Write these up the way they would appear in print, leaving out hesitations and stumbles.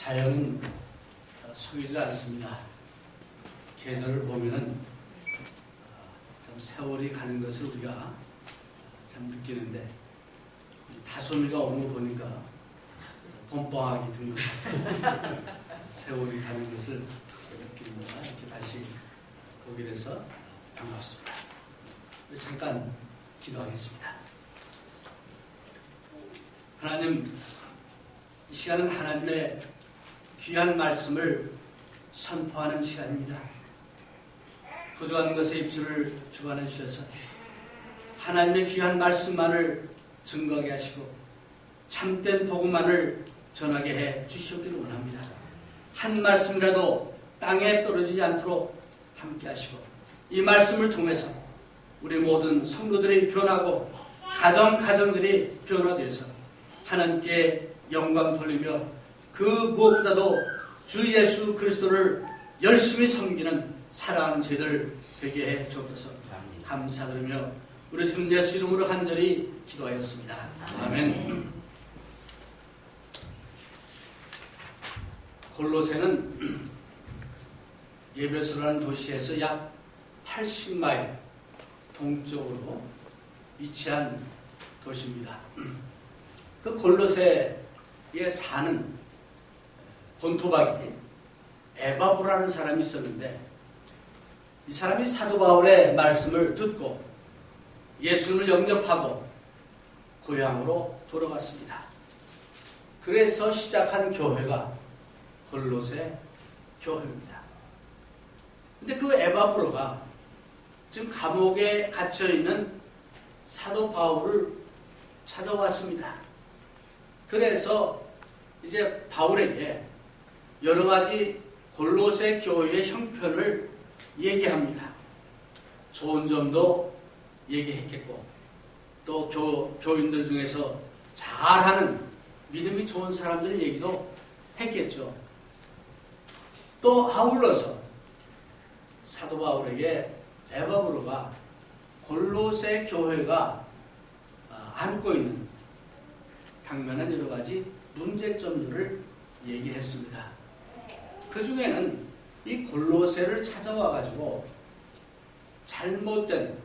자연은 속이질 않습니다. 계절을 보면은 참 세월이 가는 것을 우리가 참 느끼는데 다솜이가 오는 거 보니까 뻔뻔하게 드는 것 같아요. 세월이 가는 것을 느낍니다. 이렇게 다시 보게 돼서 반갑습니다. 잠깐 기도하겠습니다. 하나님, 이 시간은 하나님의 귀한 말씀을 선포하는 시간입니다. 부족한 것에 입술을 주관해 주셔서 하나님의 귀한 말씀만을 증거하게 하시고 참된 복음만을 전하게 해 주시기를 원합니다. 한 말씀이라도 땅에 떨어지지 않도록 함께 하시고 이 말씀을 통해서 우리 모든 성도들이 변하고 가정들이 변화되어서 하나님께 영광 돌리며 그 무엇보다도 주 예수 그리스도를 열심히 섬기는 사랑하는 저희들 되게 해 주옵소서. 감사드리며 우리 주님 예수 이름으로 간절히 기도하였습니다. 아멘. 골로새는 예베소라는 도시에서 약 80마일 동쪽으로 위치한 도시입니다. 그 골로새에 사는 본토박이 에바브라는 사람이 있었는데 이 사람이 사도 바울의 말씀을 듣고 예수님을 영접하고 고향으로 돌아갔습니다. 그래서 시작한 교회가 골로새 교회입니다. 근데 그 에바브로가 지금 감옥에 갇혀있는 사도 바울을 찾아왔습니다. 그래서 이제 바울에게 여러 가지 골로새 교회의 형편을 얘기합니다. 좋은 점도 얘기했겠고 또 교인들 중에서 잘하는 믿음이 좋은 사람들 얘기도 했겠죠. 또 아울러서 사도 바울에게 에바브로가 골로새 교회가 안고 있는 당면한 여러 가지 문제점들을 얘기했습니다. 그 중에는 이 골로새를 찾아와가지고 잘못된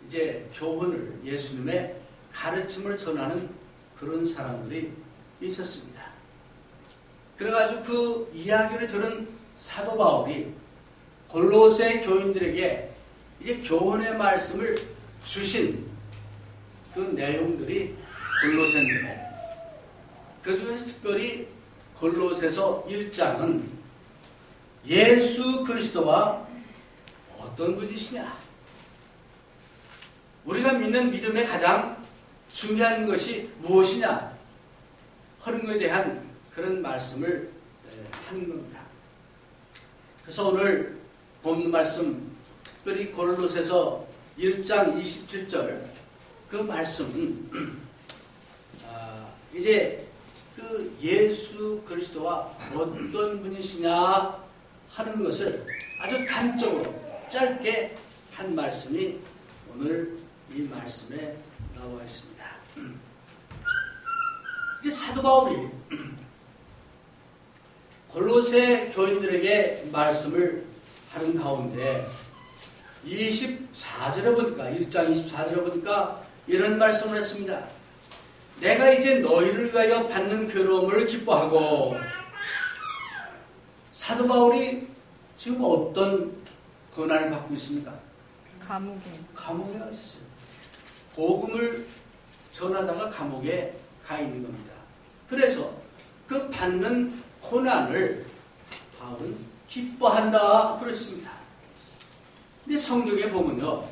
이제 교훈을 예수님의 가르침을 전하는 그런 사람들이 있었습니다. 그래가지고 그 이야기를 들은 사도 바울이 골로새 교인들에게 이제 교훈의 말씀을 주신 그 내용들이 골로새인데 그 중에서 특별히 골로새서 1장은 예수 그리스도와 어떤 분이시냐, 우리가 믿는 믿음의 가장 중요한 것이 무엇이냐 하는 것에 대한 그런 말씀을 하는 겁니다. 그래서 오늘 본 말씀, 특별히 골로새서 1장 27절 그 말씀은 이제 그 예수 그리스도와 어떤 분이시냐 하는 것을 아주 단적으로 짧게 한 말씀이 오늘 이 말씀에 나와 있습니다. 이제 사도 바울이 골로새 교인들에게 말씀을 하는 가운데 24절에 보니까 1장 24절에 보니까 이런 말씀을 했습니다. 내가 이제 너희를 위하여 받는 괴로움을 기뻐하고. 사도 바울이 지금 어떤 고난을 받고 있습니까? 감옥에 가 있었어요. 복음을 전하다가 감옥에 가 있는 겁니다. 그래서 그 받는 고난을 바울은 기뻐한다 그랬습니다. 근데 성경에 보면요,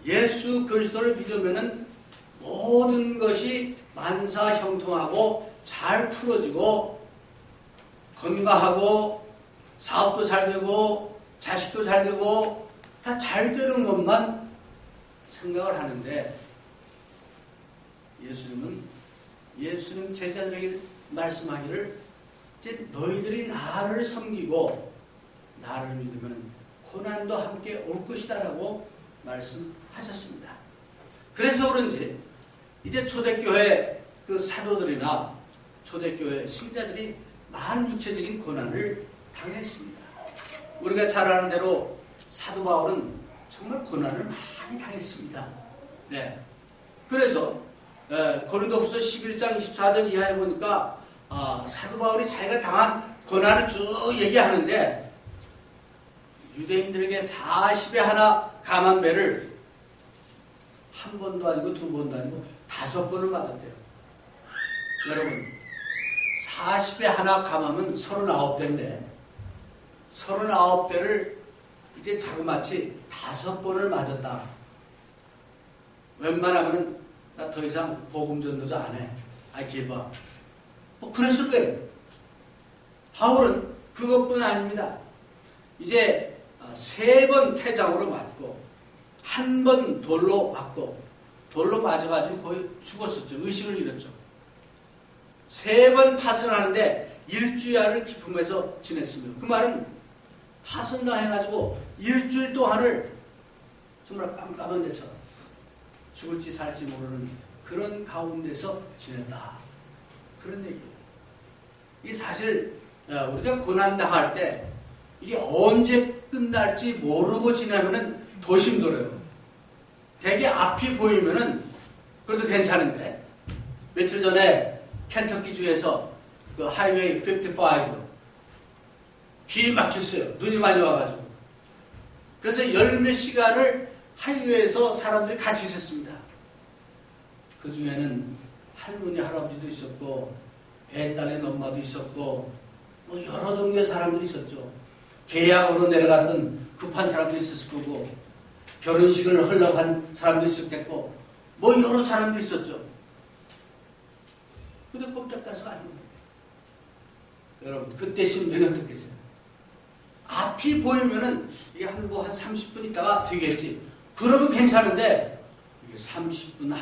예수 그리스도를 믿으면은 모든 것이 만사형통하고 잘 풀어지고 건강하고 사업도 잘 되고 자식도 잘 되고 다 잘 되는 것만 생각을 하는데 예수님 제자들에게 말씀하기를 이제 너희들이 나를 섬기고 나를 믿으면 고난도 함께 올 것이다 라고 말씀하셨습니다. 그래서 그런지 이제 초대교회 그 사도들이나 초대교회 신자들이 많은 육체적인 고난을 당했습니다. 우리가 잘 아는 대로 사도 바울은 정말 고난을 많이 당했습니다. 네. 그래서 고린도후서 11장 24절 이하에 보니까 사도 바울이 자기가 당한 고난을 쭉 얘기하는데 유대인들에게 40에 하나 감한 매를 한 번도 아니고 두 번도 아니고 5번을 맞았대요. 여러분 40에 하나 감하면 39대인데 39대를 이제 자그마치 5번을 맞았다. 웬만하면 나 더 이상 복음 전도자 안 해. I give up. 뭐 그랬을 거예요. 바울은 그것뿐 아닙니다. 이제 3번 태장으로 맞고 1번 돌로 맞고 돌로 맞아가지고 거의 죽었었죠. 의식을 잃었죠. 3번 파선하는데 일주일을 기품에서 지냈습니다. 그 말은 파선당해가지고 일주일 동안을 정말 깜깜한 데서 죽을지 살지 모르는 그런 가운데서 지냈다. 그런 얘기예요. 이 사실 우리가 고난당할 때 이게 언제 끝날지 모르고 지나면은 더 힘들어요. 되게 앞이 보이면은 그래도 괜찮은데 며칠 전에 켄터키주에서 그 하이웨이 55 길 막혔어요. 눈이 많이 와가지고. 그래서 10몇 시간을 하이웨이에서 사람들이 같이 있었습니다. 그 중에는 할머니, 할아버지도 있었고 애, 딸의 엄마도 있었고 뭐 여러 종류의 사람들이 있었죠. 계약으로 내려갔던 급한 사람도 있었을 거고 결혼식을 하려고 한 사람도 있었겠고 뭐 여러 사람도 있었죠. 근데 꼼짝 따라서 가는 거예요. 여러분 그때 심정이 어떻겠어요? 앞이 보이면은 이게 한 30분 있다가 되겠지. 그러면 괜찮은데 이게 30분,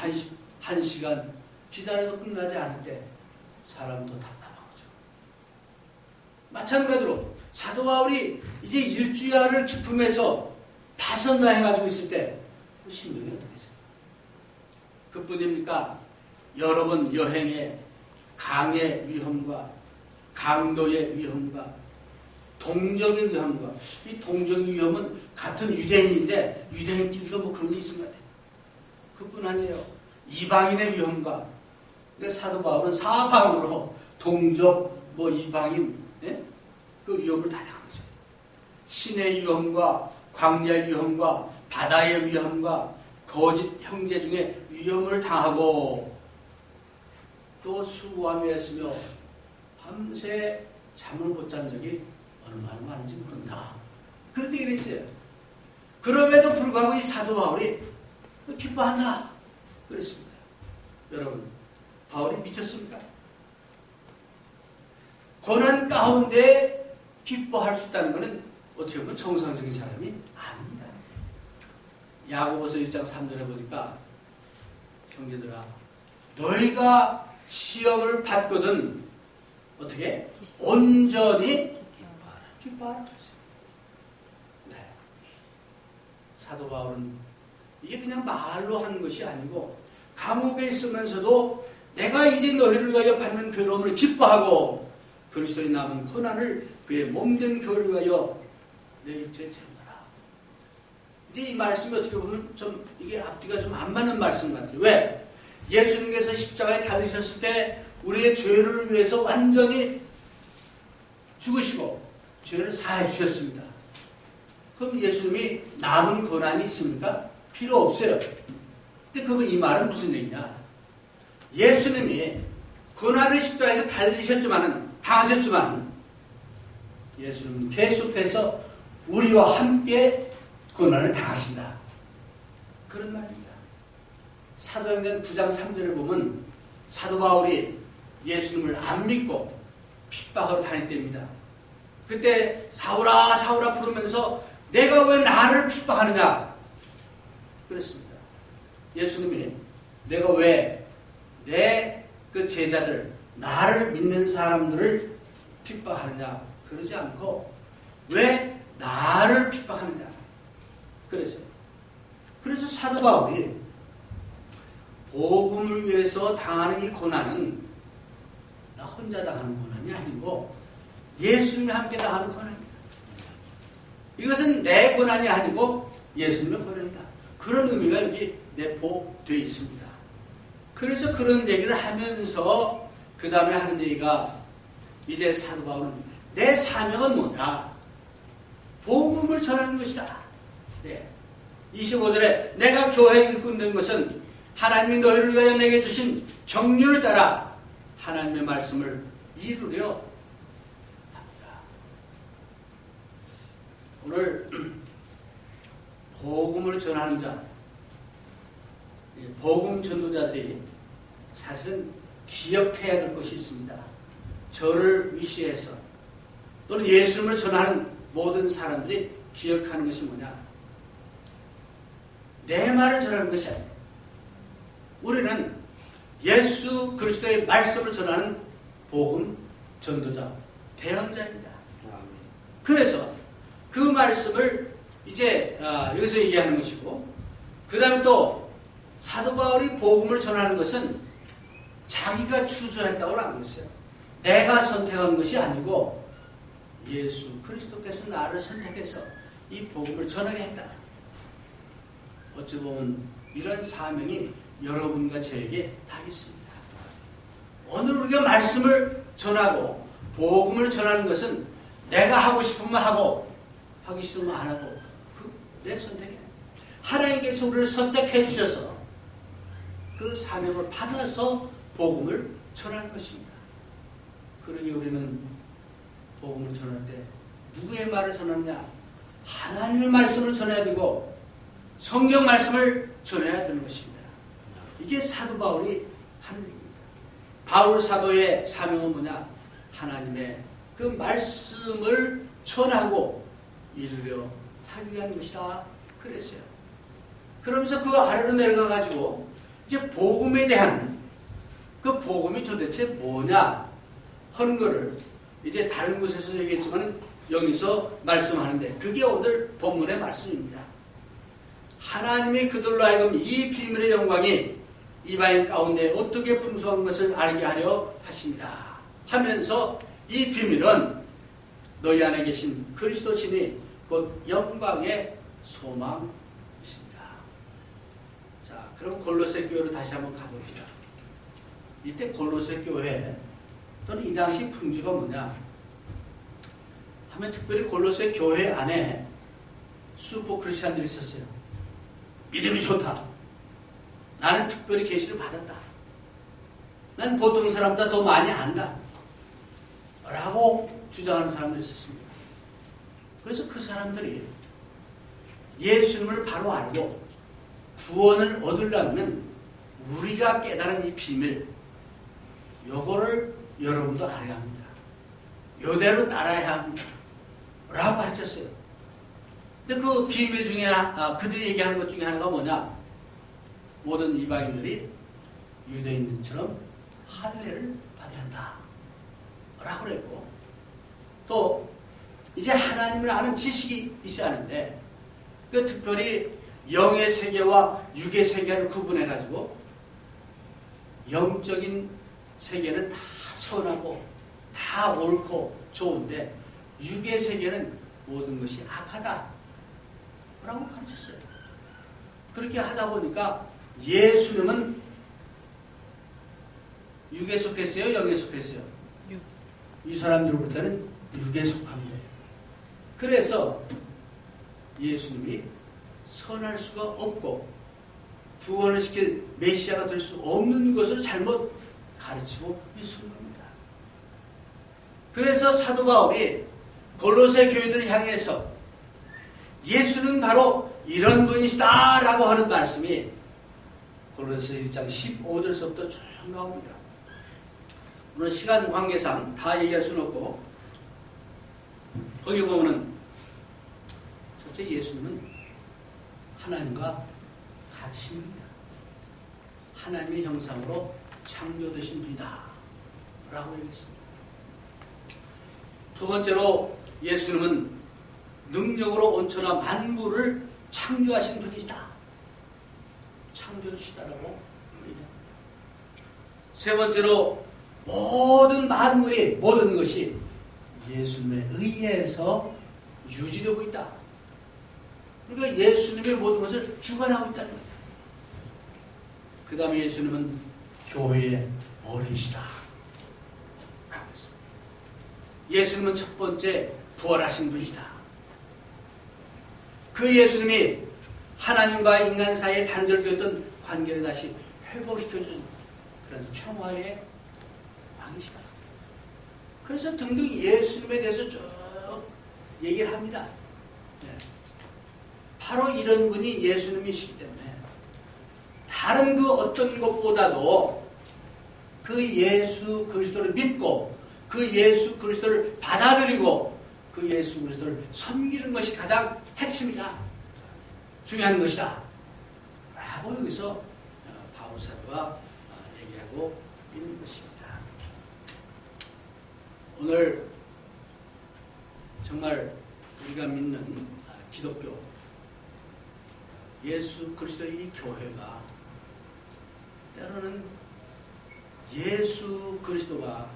1시간 기다려도 끝나지 않을 때 사람도 답답한 거죠. 마찬가지로 사도 바울이 이제 일주야를 기품에서 파선당해가지고 있을 때 그 심정이 어떻겠어요? 그뿐입니까? 여러 번 여행에 강의 위험과 강도의 위험과 동정의 위험과 이 동정의 위험은 같은 유대인인데 유대인끼리가 뭐 그런 게 있은 것 같아요. 그뿐 아니에요. 이방인의 위험과 그러니까 사도 바울은 사방으로 동족 뭐 이방인 그 위험을 다 당하죠. 신의 위험과 광야의 위험과 바다의 위험과 거짓 형제 중에 위험을 당하고 또 수고함에 했으며 밤새 잠을 못 잔 적이 얼마나 많은지 모른다. 그런 얘기를 했어요. 그럼에도 불구하고 이 사도 바울이 기뻐한다. 그랬습니다. 여러분, 바울이 미쳤습니까? 고난 가운데 기뻐할 수 있다는 것은 어떻게 보면 정상적인 사람이 아닙니다. 야고보서 1장 3절에 보니까 형제들아 너희가 시험을 받거든 어떻게? 온전히 기뻐하라. 네. 사도 바울은 이게 그냥 말로 하는 것이 아니고 감옥에 있으면서도 내가 이제 너희를 위하여 받는 괴로움을 기뻐하고 그리스도의 남은 고난을 그의 몸된 교회를 위하여 내 육체에 채우라. 이제 이 말씀이 어떻게 보면 좀 이게 앞뒤가 좀 안 맞는 말씀 같아요. 왜? 예수님께서 십자가에 달리셨을 때 우리의 죄를 위해서 완전히 죽으시고 죄를 사해 주셨습니다. 그럼 예수님이 남은 고난이 있습니까? 필요 없어요. 근데 그러면 이 말은 무슨 얘기냐? 예수님이 고난을 십자가에서 당하셨지만 예수님은 계속해서 우리와 함께 고난을 당하신다. 그런 말입니다. 사도행전 9장 3절에 보면 사도 바울이 예수님을 안 믿고 핍박하러 다닐 때입니다. 그때 사울아 사울아 부르면서 내가 왜 나를 핍박하느냐 그랬습니다. 예수님이 내가 왜 내 그 제자들 나를 믿는 사람들을 핍박하느냐 그러지 않고 왜 나를 핍박하느냐 그랬어요. 그래서 사도 바울이 복음을 위해서 당하는 이 고난은 나 혼자 당하는 고난이 아니고 예수님이 함께 당하는 고난이다. 이것은 내 고난이 아니고 예수님의 고난이다. 그런 의미가 여기 내포되어 있습니다. 그래서 그런 얘기를 하면서 그 다음에 하는 얘기가 이제 사도 바울은 내 사명은 뭐냐? 복음을 전하는 것이다. 네. 25절에 내가 교회 일꾼 된 것은 하나님이 너희를 위하여 내게 주신 경륜을 따라 하나님의 말씀을 이루려 합니다. 오늘 복음을 전하는 자, 복음 전도자들이 사실은 기억해야 될 것이 있습니다. 저를 위시해서 또는 예수님을 전하는 모든 사람들이 기억하는 것이 뭐냐? 내 말을 전하는 것이 아니에요. 우리는 예수 그리스도의 말씀을 전하는 복음 전도자, 대언자입니다. 그래서 그 말씀을 이제 여기서 얘기하는 것이고, 그 다음에 또 사도 바울이 복음을 전하는 것은 자기가 추수했다고 하는 것이에요. 내가 선택한 것이 아니고 예수 그리스도께서 나를 선택해서 이 복음을 전하게 했다. 어찌 보면 이런 사명이 여러분과 저에게 다 있습니다. 오늘 우리가 말씀을 전하고 복음을 전하는 것은 내가 하고 싶으면 하고 하기 싫으면 안 하고 내 선택이에요. 하나님께서 우리를 선택해 주셔서 그 사명을 받아서 복음을 전하는 것입니다. 그러니 우리는 복음을 전할 때 누구의 말을 전하느냐? 하나님의 말씀을 전해야 되고 성경 말씀을 전해야 되는 것입니다. 이게 사도 바울이 하는 일입니다. 바울 사도의 사명은 뭐냐? 하나님의 그 말씀을 전하고 이루려 하기 위한 것이다. 그랬어요. 그러면서 그 아래로 내려가 가지고 이제 복음에 대한 그 복음이 도대체 뭐냐 하는 거를 이제 다른 곳에서 얘기했지만 여기서 말씀하는데 그게 오늘 본문의 말씀입니다. 하나님이 그들로 하여금 이 비밀의 영광이 이방인 가운데 어떻게 풍성한 것을 알게 하려 하십니다. 하면서 이 비밀은 너희 안에 계신 그리스도시니 곧 영광의 소망이십니다. 자, 그럼 골로새 교회로 다시 한번 가봅시다. 이때 골로새 교회 또는 이 당시 풍지가 뭐냐 하면 특별히 골로새 교회 안에 슈퍼 크리스찬들이 있었어요. 믿음이 좋다. 나는 특별히 계시를 받았다. 난 보통 사람보다 더 많이 안다. 라고 주장하는 사람들이 있었습니다. 그래서 그 사람들이 예수님을 바로 알고 구원을 얻으려면 우리가 깨달은 이 비밀, 요거를 여러분도 알아야 합니다. 요대로 따라야 합니다. 라고 가르쳤어요. 근데 그 비밀 중에 그들이 얘기하는 것 중에 하나가 뭐냐? 모든 이방인들이 유대인들처럼 할례를 받아야 한다. 라고 그랬고, 또 이제 하나님을 아는 지식이 있어야 하는데, 그 특별히 영의 세계와 육의 세계를 구분해 가지고 영적인 세계는 다 선하고 다 옳고 좋은데 육의 세계는 모든 것이 악하다 라고 가르쳤어요. 그렇게 하다 보니까 예수님은 육에 속했어요? 영에 속했어요? 이 사람들 볼 때는 육에 속한 거예요. 그래서 예수님이 선할 수가 없고 구원을 시킬 메시아가 될 수 없는 것을 잘못 가르치고 있은 겁니다. 그래서 사도 바울이 골로새 교인들을 향해서 예수는 바로 이런 분이시다 라고 하는 말씀이 골로새 1장 15절서부터 쭉 나옵니다. 오늘 시간 관계상 다 얘기할 수는 없고 거기 보면은 첫째 예수님은 하나님과 같으십니다. 하나님의 형상으로 창조되신 분이다 라고 얘기했습니다. 두 번째로 예수님은 능력으로 온천하 만물을 창조하신 분이시다. 창조주시다라고 얘기합니다. 세 번째로 모든 만물이 모든 것이 예수님에 의해서 유지되고 있다. 그러니까 예수님의 모든 것을 주관하고 있다는 거예요. 그 다음에 예수님은 교회의 머리시다 라고 했습니다. 예수님은 첫 번째 부활하신 분이다. 그 예수님이 하나님과 인간 사이에 단절되었던 관계를 다시 회복시켜준 그런 평화의 왕이시다. 그래서 등등 예수님에 대해서 쭉 얘기를 합니다. 바로 이런 분이 예수님이시기 때문에 다른 그 어떤 것보다도 그 예수 그리스도를 믿고 그 예수 그리스도를 받아들이고 그 예수 그리스도를 섬기는 것이 가장 핵심이다. 중요한 것이다. 라고 여기서 바울 사도가 얘기하고 있는 것입니다. 오늘 정말 우리가 믿는 기독교 예수 그리스도의 이 교회가 때로는 예수 그리스도가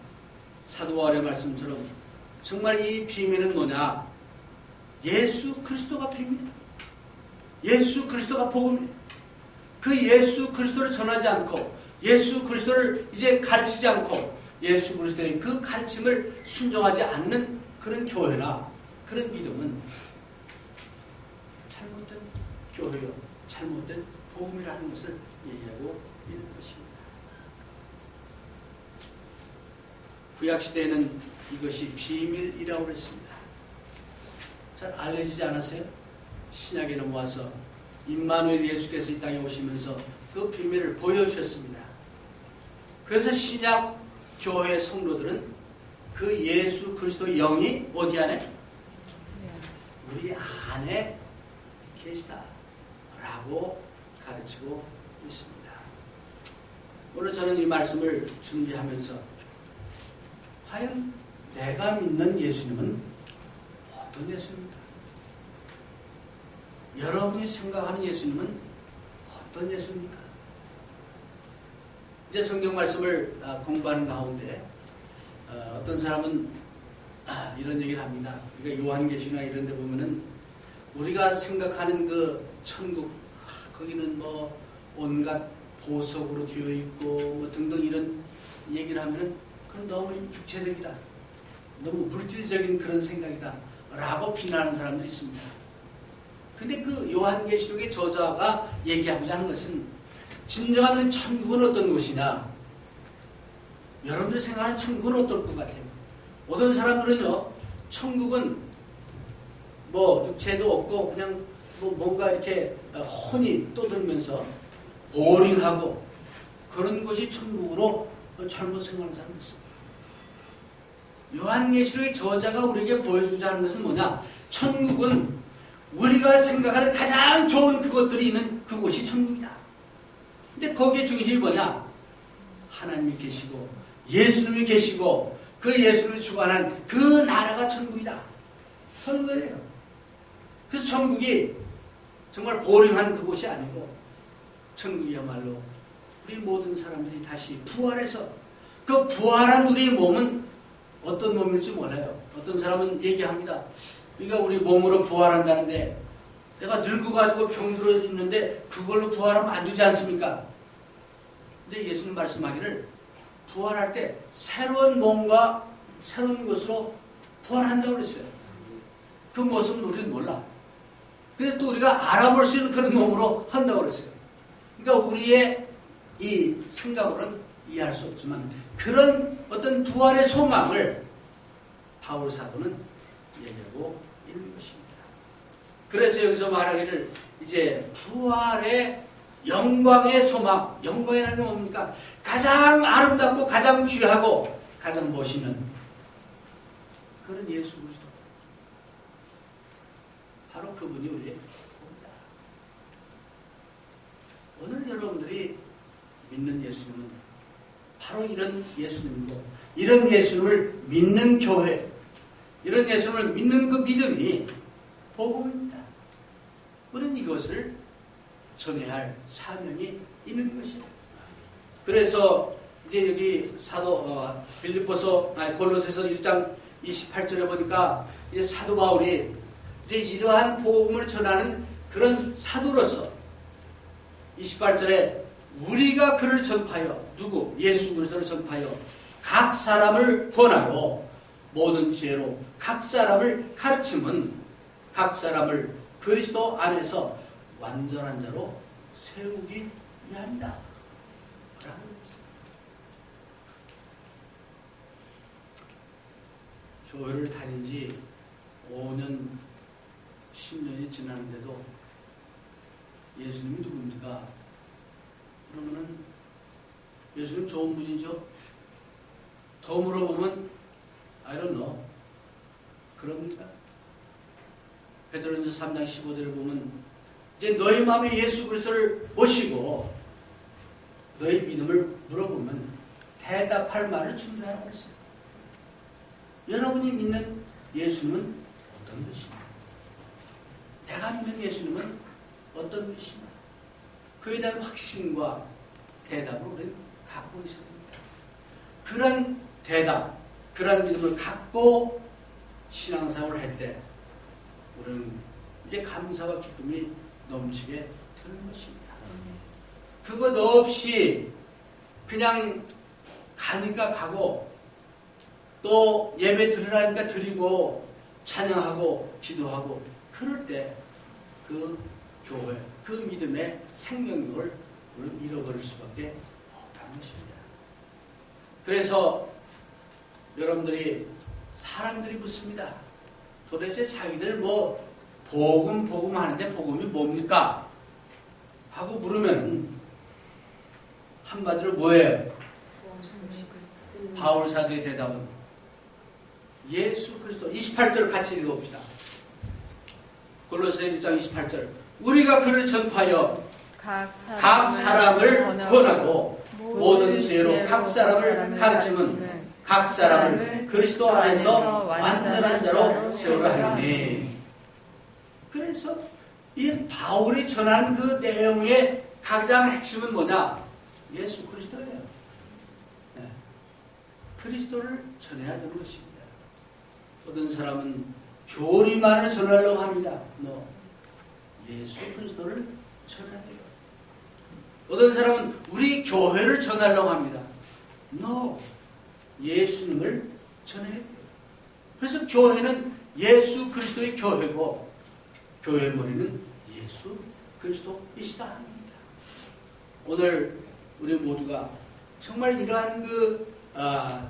사도 바울의 말씀처럼 정말 이 비밀은 뭐냐? 예수 그리스도가 비밀이다. 예수 그리스도가 복음이다. 그 예수 그리스도를 전하지 않고 예수 그리스도를 이제 가르치지 않고 예수 그리스도의 그 가르침을 순종하지 않는 그런 교회나 그런 믿음은 잘못된 교회요, 잘못된 복음이라는 것을 얘기하고 있는 것입니다. 구약시대에는 이것이 비밀이라고 했습니다. 잘 알려지지 않았어요? 신약에 넘어와서 임마누엘 예수께서 이 땅에 오시면서 그 비밀을 보여주셨습니다. 그래서 신약 교회 성도들은 그 예수 그리스도의 영이 어디 안에? 우리 안에 계시다 라고 가르치고 있습니다. 오늘 저는 이 말씀을 준비하면서 과연 내가 믿는 예수님은 어떤 예수님입니까? 여러분이 생각하는 예수님은 어떤 예수님입니까? 이제 성경 말씀을 공부하는 가운데 어떤 사람은 이런 얘기를 합니다. 그러니까 요한계시나 이런 데 보면은 우리가 생각하는 그 천국 거기는 뭐 온갖 보석으로 되어 있고 뭐 등등 이런 얘기를 하면은 그건 너무 육체적이다. 너무 물질적인 그런 생각이다. 라고 비난하는 사람들이 있습니다. 근데 그 요한계시록의 저자가 얘기하고자 하는 것은 진정한 그 천국은 어떤 곳이냐? 여러분들이 생각하는 천국은 어떨 것 같아요? 어떤 사람들은요, 천국은 뭐 육체도 없고 그냥 뭐 뭔가 이렇게 혼이 떠들면서 보링하고 그런 것이 천국으로 잘못 생각하는 사람이 있어요. 요한계시록의 저자가 우리에게 보여주고자 하는 것은 뭐냐? 천국은 우리가 생각하는 가장 좋은 그것들이 있는 그곳이 천국이다. 근데 거기에 중심이 뭐냐? 하나님이 계시고 예수님이 계시고 그 예수님을 주관한 그 나라가 천국이다. 그런 거예요. 그래서 천국이 정말 보링한 그곳이 아니고 천국이야말로 우리 모든 사람들이 다시 부활해서 그 부활한 우리의 몸은 어떤 몸일지 몰라요. 어떤 사람은 얘기합니다. 그러니까 우리 몸으로 부활한다는데 내가 늙어가지고 병들어 있는데 그걸로 부활하면 안 되지 않습니까? 근데 예수님 말씀하기를 부활할 때 새로운 몸과 새로운 것으로 부활한다고 그랬어요. 그 모습은 우리는 몰라. 근데 또 우리가 알아볼 수 있는 그런 몸으로 한다고 그랬어요. 그러니까 우리의 이 생각으로는 이해할 수 없지만 그런 어떤 부활의 소망을 바울 사도는 얘기하고 있는 것입니다. 그래서 여기서 말하기를 이제 부활의 영광의 소망, 영광이라는 게 뭡니까? 가장 아름답고 가장 귀하고 가장 멋있는 그런 예수 그리스도. 바로 그분이 우리의 복입니다. 오늘 여러분들이 믿는 예수님은 바로 이런 예수님이고 이런 예수님을 믿는 교회, 이런 예수님을 믿는 그 믿음이 복음입니다. 우리는 이것을 전해야 할 사명이 있는 것입니다. 그래서 이제 여기 골로새서 1장 28절에 보니까 이제 사도 바울이 이제 이러한 복음을 전하는 그런 사도로서 28절에 우리가 그를 전파하여 누구? 예수 그리스도를 전파하여 각 사람을 구원하고 모든 지혜로 각 사람을 가르침은 각 사람을 그리스도 안에서 완전한 자로 세우기 위함이다. 라고 했습니다. 교회를 다닌 지 5년, 10년이 지났는데도 예수님이 누굽니까? 그러면은 예수님 좋은 분이죠. 더 물어보면 I don't know. 그럽니까? 베드로전서 3장 15절을 보면 이제 너희 마음에 예수 그리스도를 모시고 너희 믿음을 물어보면 대답할 말을 준비하라고 했어요. 여러분이 믿는 예수님은 어떤 분이시냐? 내가 믿는 예수님은 어떤 분이시냐? 그에 대한 확신과 대답을 우리는 갖고 있어야 됩니다. 그런 대답, 그런 믿음을 갖고 신앙생활을 할 때 우리는 이제 감사와 기쁨이 넘치게 되는 것입니다. 그것 없이 그냥 가니까 가고 또 예배 드리라니까 드리고 찬양하고 기도하고 그럴 때 그 교회, 그 믿음의 생명력을 우리는 잃어버릴 수밖에 없다는 것입니다. 그래서 여러분들이 사람들이 묻습니다. 도대체 자기들 복음 하는데 복음이 뭡니까? 하고 물으면 한마디로 뭐예요? 바울 사도의 대답은 예수 그리스도. 28절 같이 읽어봅시다. 골로새 1장 28절. 우리가 그를 전파하여 각 사람을 구원하고 모든 지혜로 각 사람을 가르침은 각 사람을 그리스도 안에서 완전한 자로 세우라 하느니. 그래서 이 바울이 전한 그 내용의 가장 핵심은 뭐냐? 예수 그리스도예요. 네. 그리스도를 전해야 되는 것입니다. 어떤 사람은 교리만을 전하려고 합니다. 예수 그리스도를 전해야 돼요. 어떤 사람은 우리 교회를 전하려고 합니다. 예수님을 전해야 돼요. 그래서 교회는 예수 그리스도의 교회고 교회의 머리는 예수 그리스도이시다 합니다. 오늘 우리 모두가 정말 이러한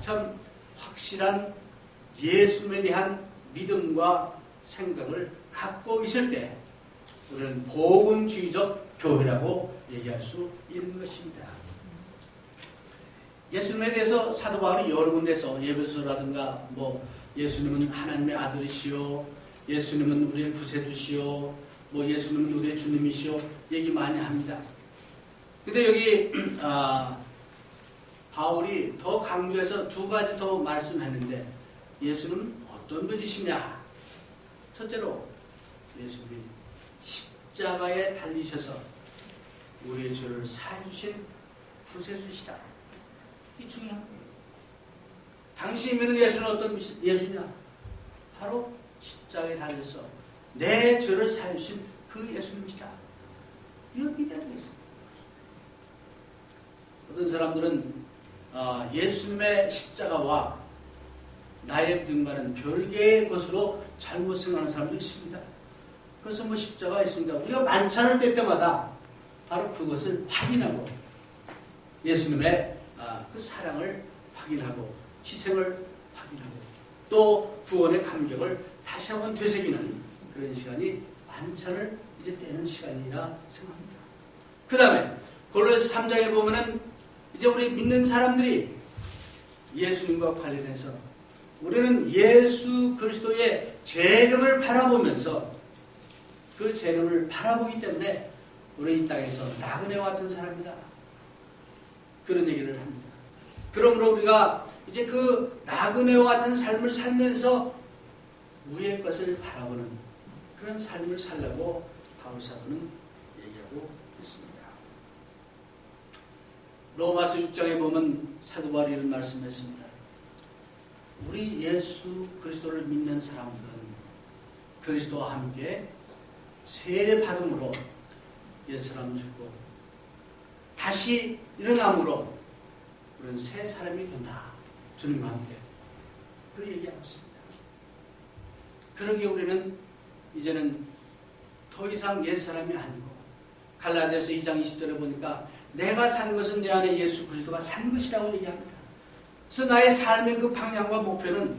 참 확실한 예수님에 대한 믿음과 생각을 갖고 있을 때 우리는 복음주의적 교회라고 얘기할 수 있는 것입니다. 예수님에 대해서 사도 바울이 여러 군데서 예배소라든가 예수님은 하나님의 아들이시오, 예수님은 우리의 구세주시오, 예수님은 우리의 주님이시오 얘기 많이 합니다. 근데 여기 바울이 더 강조해서 두 가지 더 말씀했는데 예수님은 어떤 분이시냐? 첫째로 예수님이 십자가에 달리셔서 우리의 죄를 사해주신 구세주시다. 이 중요한 거예요. 당신이 믿는 예수는 어떤 예수냐? 바로 십자가에 달려서 내 죄를 사해주신 그 예수님이시다. 이걸 믿어야 되겠습니다. 어떤 사람들은 예수님의 십자가와 나의 믿음과는 별개의 것으로 잘못 생각하는 사람도 있습니다. 그래서 십자가 있습니다. 우리가 만찬을 뗄 때마다 바로 그것을 확인하고 예수님의 그 사랑을 확인하고 희생을 확인하고 또 구원의 감격을 다시 한번 되새기는 그런 시간이 만찬을 이제 떼는 시간이라 생각합니다. 그 다음에 골로새 3장에 보면은 이제 우리 믿는 사람들이 예수님과 관련해서 우리는 예수 그리스도의 재림을 바라보면서 그 재림을 바라보기 때문에 우리 이 땅에서 나그네와 같은 사람이다. 그런 얘기를 합니다. 그러므로 우리가 이제 그 나그네와 같은 삶을 살면서 위의 것을 바라보는 그런 삶을 살려고 바울 사도는 얘기하고 있습니다. 로마서 6장에 보면 사도 바울이 이런 말씀했습니다. 우리 예수 그리스도를 믿는 사람들은 그리스도와 함께 세례 받음으로 옛 사람 죽고 다시 일어남으로 우리는 새 사람이 된다. 주님과 함께. 그 얘기하고 있습니다. 그러기에 우리는 이제는 더 이상 옛 사람이 아니고 갈라디아서 2장 20절에 보니까 내가 산 것은 내 안에 예수 그리스도가 산 것이라고 얘기합니다. 그래서 나의 삶의 그 방향과 목표는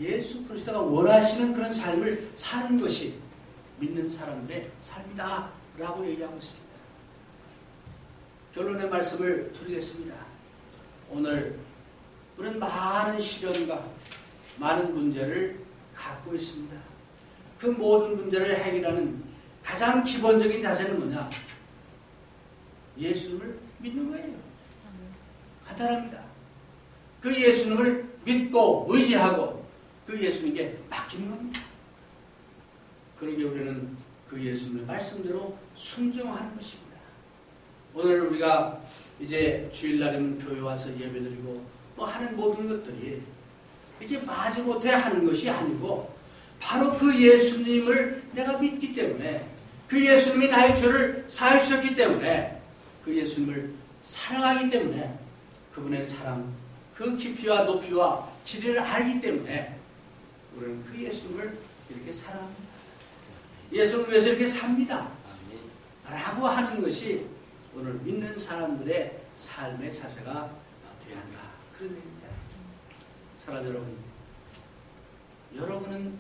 예수 그리스도가 원하시는 그런 삶을 사는 것이 믿는 사람들의 삶이다 라고 얘기하고 있습니다. 결론의 말씀을 드리겠습니다. 오늘 우리는 많은 시련과 많은 문제를 갖고 있습니다. 그 모든 문제를 해결하는 가장 기본적인 자세는 뭐냐? 예수를 믿는 거예요. 간단합니다. 그 예수님을 믿고 의지하고 그 예수님께 맡기는 겁니다. 그러기에 우리는 그 예수님의 말씀대로 순종하는 것입니다. 오늘 우리가 이제 주일날에는 교회 와서 예배드리고 뭐 하는 모든 것들이 이렇게 마지못해 하는 것이 아니고 바로 그 예수님을 내가 믿기 때문에 그 예수님이 나의 죄를 사해 주셨기 때문에 그 예수님을 사랑하기 때문에 그분의 사랑, 그 깊이와 높이와 길이를 알기 때문에 우리는 그 예수님을 이렇게 사랑합니다. 예수님을 위해서 이렇게 삽니다. 라고 하는 것이 오늘 믿는 사람들의 삶의 자세가 되어야 한다. 그런 얘기입니다. 사랑하는 여러분, 여러분은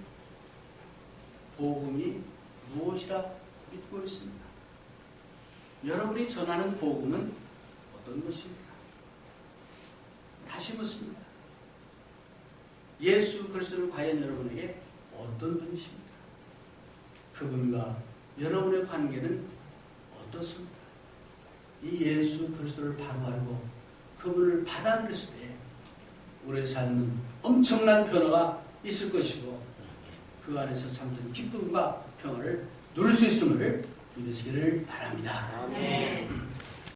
복음이 무엇이라 믿고 있습니까? 여러분이 전하는 복음은 어떤 것입니까? 다시 묻습니다. 예수 그리스도는 과연 여러분에게 어떤 분이십니까? 그분과 여러분의 관계는 어떻습니까? 이 예수 그리스도를 바로 알고 그분을 받아들였을 때 우리의 삶은 엄청난 변화가 있을 것이고 그 안에서 참된 기쁨과 평화를 누릴 수 있음을 믿으시기를 바랍니다. 아멘.